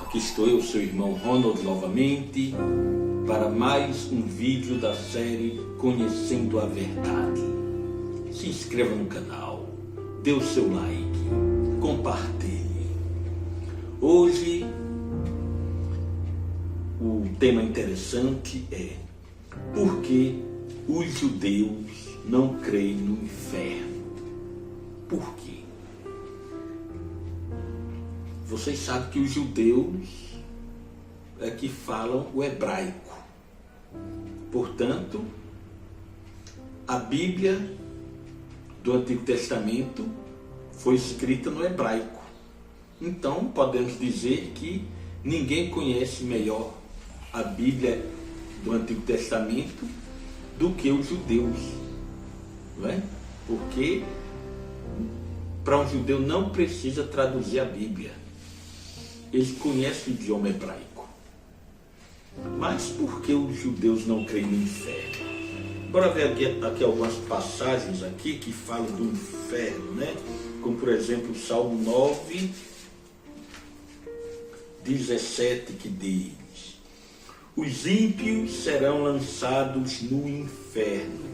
Aqui estou eu, seu irmão Ronald, novamente, para mais um vídeo da série Conhecendo a Verdade. Se inscreva no canal, dê o seu like, compartilhe. Hoje, o tema interessante é: por que os judeus não creem no inferno? Por quê? Vocês sabem que os judeus é que falam o hebraico. Portanto, a Bíblia do Antigo Testamento foi escrita no hebraico. Então, podemos dizer que ninguém conhece melhor a Bíblia do Antigo Testamento do que os judeus, não é? Porque para um judeu não precisa traduzir a Bíblia. Eles conhecem o idioma hebraico. Mas por que os judeus não creem no inferno? Bora ver aqui algumas passagens aqui que falam do inferno, né? Como por exemplo o Salmo 9, 17, que diz: os ímpios serão lançados no inferno,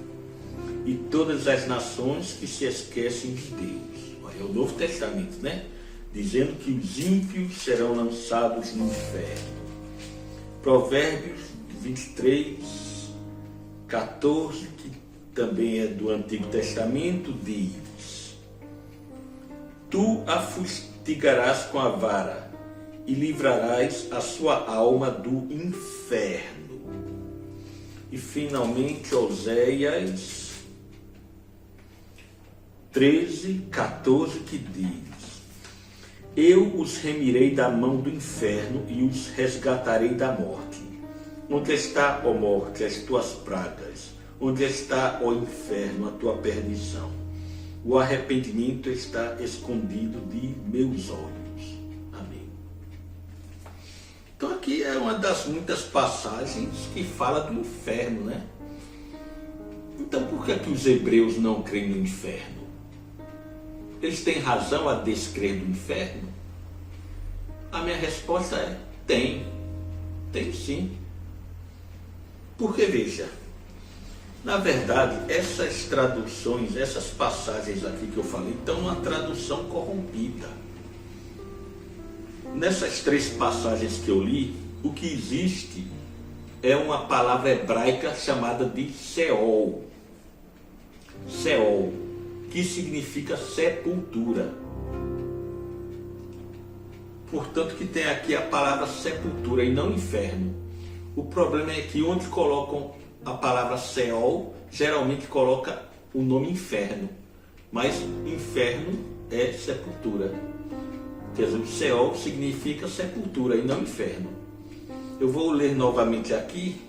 e todas as nações que se esquecem de Deus. Olha, é o Novo Testamento, né? Dizendo que os ímpios serão lançados no inferno. Provérbios 23, 14, que também é do Antigo Testamento, diz: tu a fustigarás com a vara e livrarás a sua alma do inferno. E finalmente Oséias 13, 14, que diz: eu os remirei da mão do inferno e os resgatarei da morte. Onde está, ó morte, as tuas pragas? Onde está, ó inferno, a tua perdição? O arrependimento está escondido de meus olhos. Amém. Então aqui é uma das muitas passagens que fala do inferno, né? Então por que os hebreus não creem no inferno? Eles têm razão a descrer do inferno? A minha resposta é: tem sim. Porque veja, na verdade, essas traduções, essas passagens aqui que eu falei, estão uma tradução corrompida. Nessas três passagens que eu li, o que existe é uma palavra hebraica chamada de Seol. Seol, que significa sepultura. Portanto, que tem aqui a palavra sepultura e não inferno. O problema é que onde colocam a palavra Seol, geralmente coloca o nome inferno. Mas inferno é sepultura. Quer dizer, Seol significa sepultura e não inferno. Eu vou ler novamente aqui,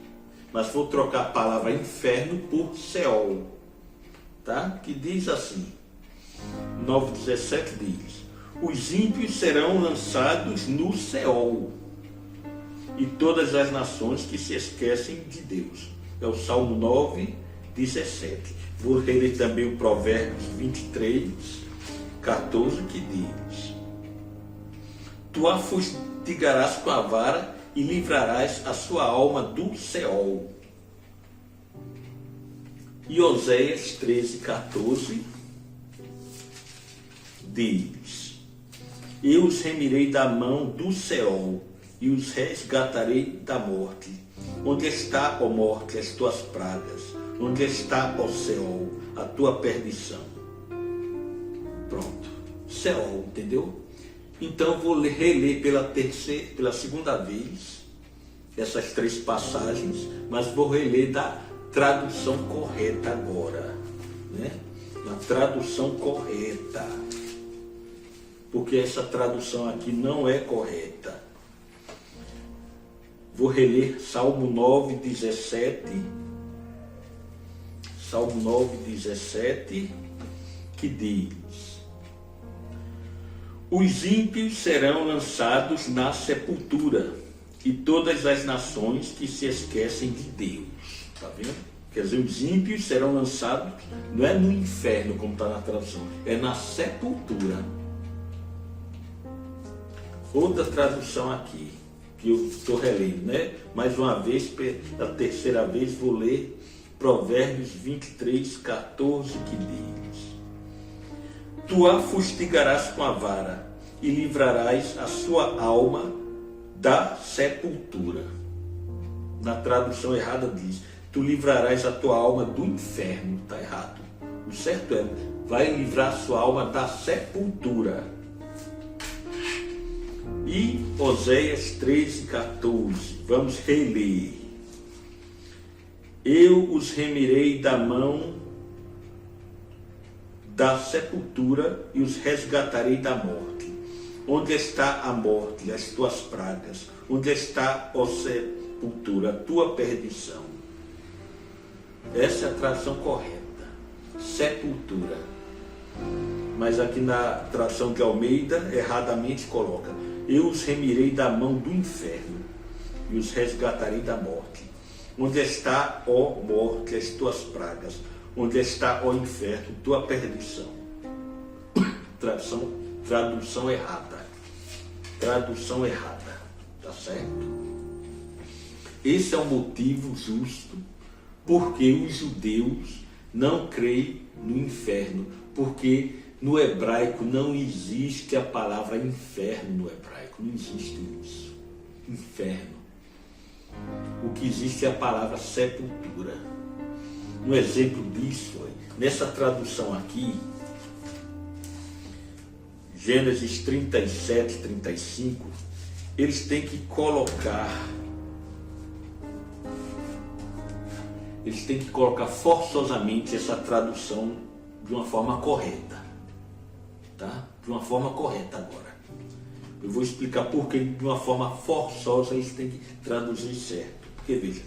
mas vou trocar a palavra inferno por Seol. Tá? Que diz assim, 9,17 diz: os ímpios serão lançados no Seol, e todas as nações que se esquecem de Deus. É o Salmo 9, 17. Vou ler também o Provérbios 23, 14, que diz: tu a fustigarás com a vara e livrarás a sua alma do Seol. E Oséias 13, 14 diz: eu os remirei da mão do Seol e os resgatarei da morte. Onde está, ó morte, as tuas pragas? Onde está, ó Seol, a tua perdição? Pronto, Seol, entendeu? Então vou reler pela segunda vez essas três passagens, mas vou reler da tradução correta agora, né? Na tradução correta, porque essa tradução aqui não é correta. Vou reler Salmo 9, 17. Salmo 9, 17, que diz: os ímpios serão lançados na sepultura, e todas as nações que se esquecem de Deus. Está vendo? Quer dizer, os ímpios serão lançados, não é no inferno, como está na tradução, é na sepultura. Outra tradução aqui, que eu estou relendo, né? Mais uma vez, pela terceira vez, vou ler Provérbios 23, 14, que diz: Tu a fustigarás com a vara e livrarás a sua alma da sepultura. Na tradução errada diz: Tu livrarás a tua alma do inferno. Está errado. O certo é: vai livrar a sua alma da sepultura. E Oséias 13, 14, vamos reler. Eu os remirei da mão da sepultura e os resgatarei da morte. Onde está a morte, as tuas pragas? Onde está, ó sepultura, a tua perdição? Essa é a tradução correta, sepultura. Mas aqui na tradução de Almeida, erradamente coloca: eu os remirei da mão do inferno e os resgatarei da morte. Onde está, ó morte, as tuas pragas? Onde está, ó inferno, tua perdição? Tradução errada. Tradução errada. Tá certo? Esse é o motivo justo porque os judeus não creem no inferno, porque no hebraico não existe a palavra inferno no hebraico, não existe isso. Inferno. O que existe é a palavra sepultura. Um exemplo disso, nessa tradução aqui, Gênesis 37, 35, eles têm que colocar forçosamente essa tradução de uma forma correta. Tá? De uma forma correta agora. Eu vou explicar por que de uma forma forçosa eles têm que traduzir certo. Porque veja,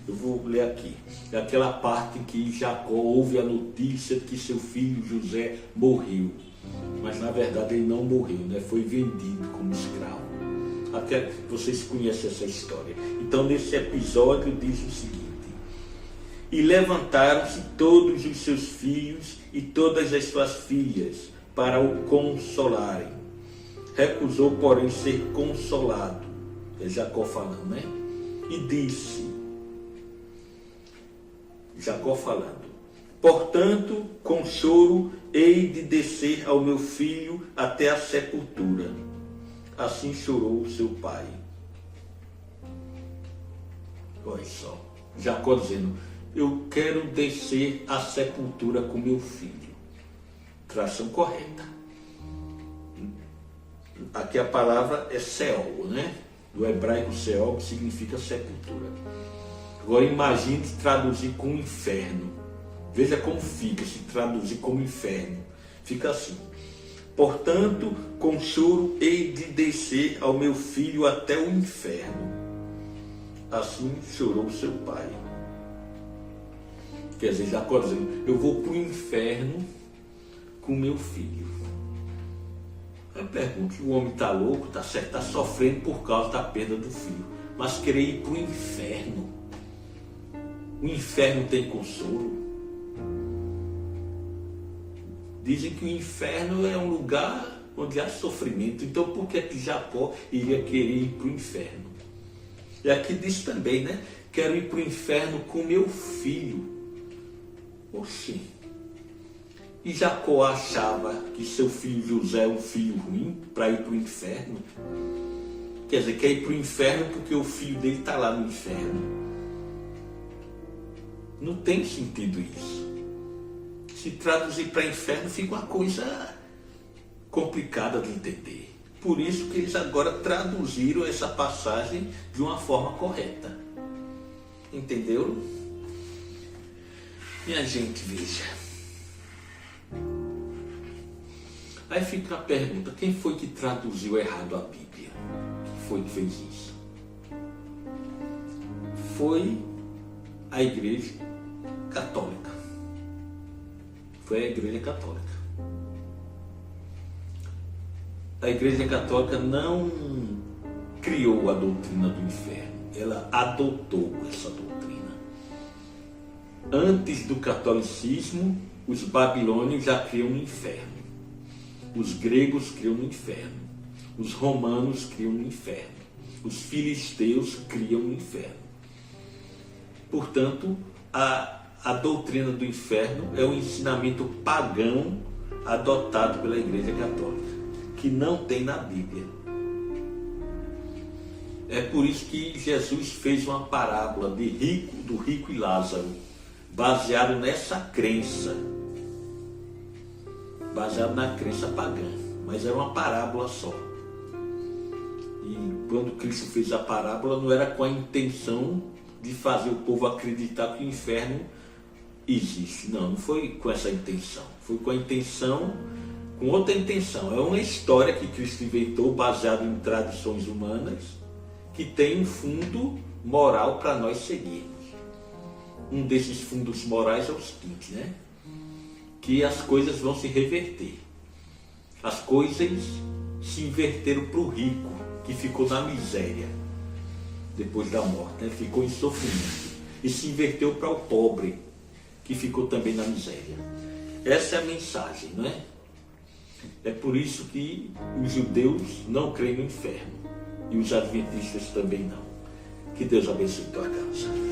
eu vou ler aqui. É aquela parte que Jacó ouve a notícia de que seu filho José morreu. Mas na verdade ele não morreu, né? Foi vendido como escravo. Até vocês conhecem essa história. Então nesse episódio diz o seguinte: e levantaram-se todos os seus filhos e todas as suas filhas para o consolarem. Recusou, porém, ser consolado. É Jacó falando, né? E disse, Jacó falando: portanto, com choro hei de descer ao meu filho até a sepultura. Assim chorou seu pai. Olha só, Jacó dizendo: eu quero descer à sepultura com meu filho. Tradução correta. Aqui a palavra é Seol, né? Do hebraico Seol, que significa sepultura. Agora imagine traduzir com inferno. Veja como fica se traduzir como inferno. Fica assim: portanto, com choro hei de descer ao meu filho até o inferno. Assim chorou seu pai. Quer dizer, Jacó dizendo: eu vou para o inferno com meu filho. Eu pergunto: o homem está louco, está certo, está sofrendo por causa da perda do filho, mas querer ir para o inferno? O inferno tem consolo? Dizem que o inferno é um lugar onde há sofrimento. Então por que Jacó iria querer ir para o inferno? E aqui diz também, né? Quero ir para o inferno com meu filho. Oxi. E Jacó achava que seu filho José é um filho ruim para ir para o inferno? Quer dizer, quer ir para o inferno porque o filho dele está lá no inferno. Não tem sentido isso. Se traduzir para inferno fica uma coisa complicada de entender. Por isso que eles agora traduziram essa passagem de uma forma correta. Entenderam? Minha gente, veja. Aí fica a pergunta: quem foi que traduziu errado a Bíblia? Quem foi que fez isso? Foi a Igreja Católica. Foi a Igreja Católica. A Igreja Católica não criou a doutrina do inferno, ela adotou essa doutrina. Antes do catolicismo, os babilônios já criam no inferno. Os gregos criam no inferno. Os romanos criam no inferno. Os filisteus criam no inferno. Portanto, a doutrina do inferno é um ensinamento pagão adotado pela Igreja Católica, que não tem na Bíblia. É por isso que Jesus fez uma parábola do rico e Lázaro, baseado nessa crença, baseado na crença pagã, mas era uma parábola só. E quando Cristo fez a parábola, não era com a intenção de fazer o povo acreditar que o inferno existe. Não foi com essa intenção. Foi com a intenção, com outra intenção. É uma história que Cristo inventou baseada em tradições humanas, que tem um fundo moral para nós seguirmos. Um desses fundos morais é o seguinte, né? Que as coisas vão se reverter. As coisas se inverteram para o rico, que ficou na miséria depois da morte, né? Ficou em sofrimento. E se inverteu para o pobre, que ficou também na miséria. Essa é a mensagem, não é? É por isso que os judeus não creem no inferno. E os adventistas também não. Que Deus abençoe tua casa.